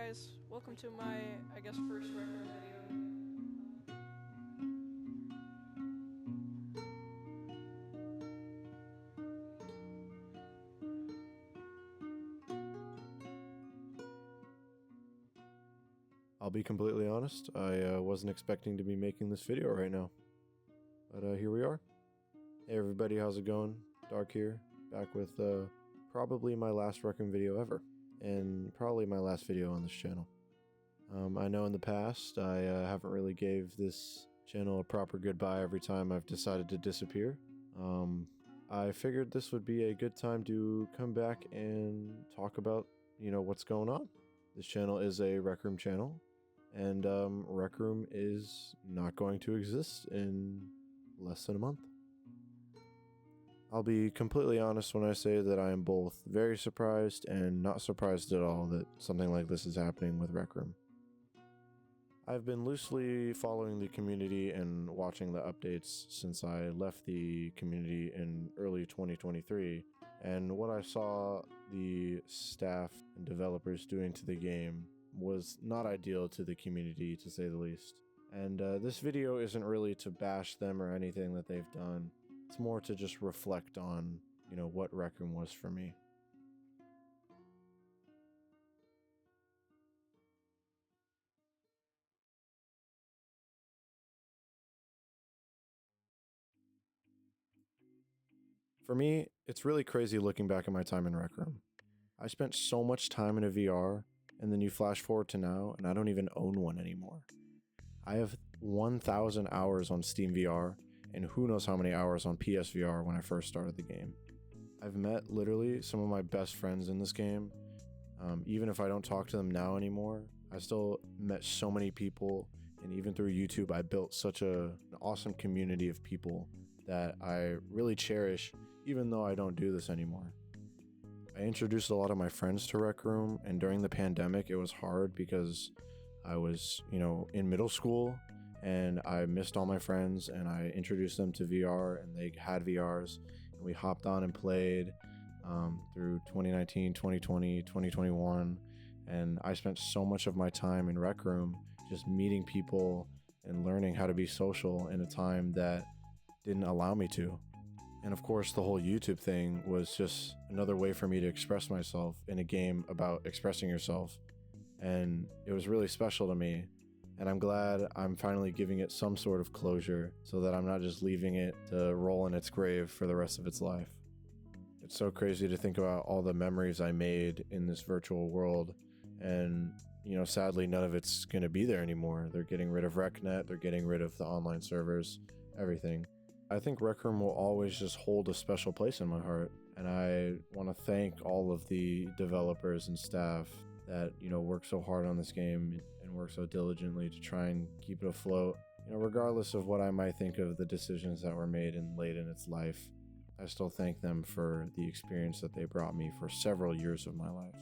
guys, welcome to my, first record video. I'll be completely honest, I wasn't expecting to be making this video right now. But here we are. Hey everybody, how's it going? Dark here, back with probably my last Rec Room video ever, and probably my last video on this channel. I know in the past I haven't really gave this channel a proper goodbye every time I've decided to disappear. I figured this would be a good time to come back and talk about, what's going on. This channel is a Rec Room channel, and Rec Room is not going to exist in less than a month. I'll be completely honest when I say that I am both very surprised and not surprised at all that something like this is happening with Rec Room. I've been loosely following the community and watching the updates since I left the community in early 2023, and what I saw the staff and developers doing to the game was not ideal to the community, to say the least. And this video isn't really to bash them or anything that they've done. It's more to just reflect on, what Rec Room was for me. For me, it's really crazy looking back at my time in Rec Room. I spent so much time in a VR, and then you flash forward to now, and I don't even own one anymore. I have 1,000 hours on Steam VR, and who knows how many hours on PSVR when I first started the game. I've met literally some of my best friends in this game. Even if I don't talk to them now anymore, I still met so many people, and even through YouTube, I built such an awesome community of people that I really cherish, even though I don't do this anymore. I introduced a lot of my friends to Rec Room, and during the pandemic, it was hard because I was, in middle school, and I missed all my friends, and I introduced them to VR, and they had VRs, and we hopped on and played through 2019, 2020, 2021, and I spent so much of my time in Rec Room just meeting people and learning how to be social in a time that didn't allow me to. And of course, the whole YouTube thing was just another way for me to express myself in a game about expressing yourself. And it was really special to me. And I'm glad I'm finally giving it some sort of closure so that I'm not just leaving it to roll in its grave for the rest of its life. It's so crazy to think about all the memories I made in this virtual world. And, sadly, none of it's going to be there anymore. They're getting rid of RecNet, they're getting rid of the online servers, everything. I think Rec Room will always just hold a special place in my heart, and I want to thank all of the developers and staff that, work so hard on this game and work so diligently to try and keep it afloat. Regardless of what I might think of the decisions that were made and late in its life, I still thank them for the experience that they brought me for several years of my life,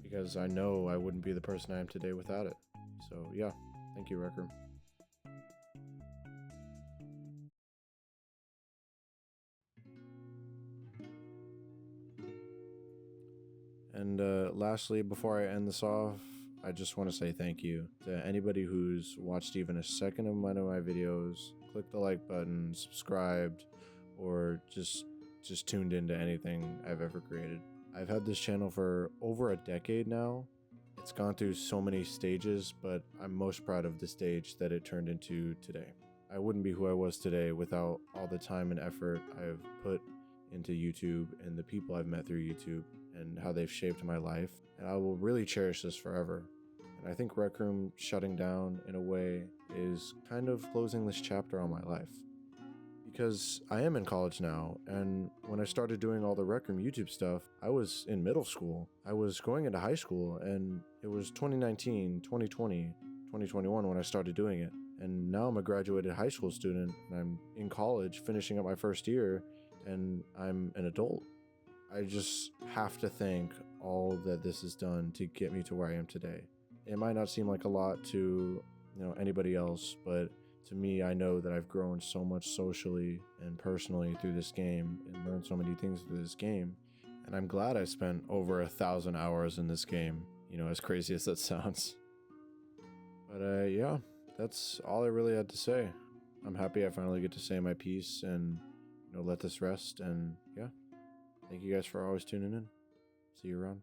because I know I wouldn't be the person I am today without it. So yeah, thank you, Rec Room. And lastly, before I end this off, I just want to say thank you to anybody who's watched even a second of one of my videos, clicked the like button, subscribed, or just tuned into anything I've ever created. I've had this channel for over a decade now. It's gone through so many stages, but I'm most proud of the stage that it turned into today. I wouldn't be who I was today without all the time and effort I've put into YouTube and the people I've met through YouTube and how they've shaped my life, and I will really cherish this forever. And I think Rec Room shutting down in a way is kind of closing this chapter on my life, because I am in college now, and when I started doing all the Rec Room YouTube stuff, I was in middle school. I was going into high school, and it was 2019, 2020, 2021 when I started doing it. And now I'm a graduated high school student, and I'm in college finishing up my first year, and I'm an adult. I just have to thank all that this has done to get me to where I am today. It might not seem like a lot to, anybody else, but to me, I know that I've grown so much socially and personally through this game and learned so many things through this game. And I'm glad I spent over 1,000 hours in this game. You know, as crazy as that sounds. But yeah, that's all I really had to say. I'm happy I finally get to say my piece and, you know, let this rest. And yeah, thank you guys for always tuning in. See you around.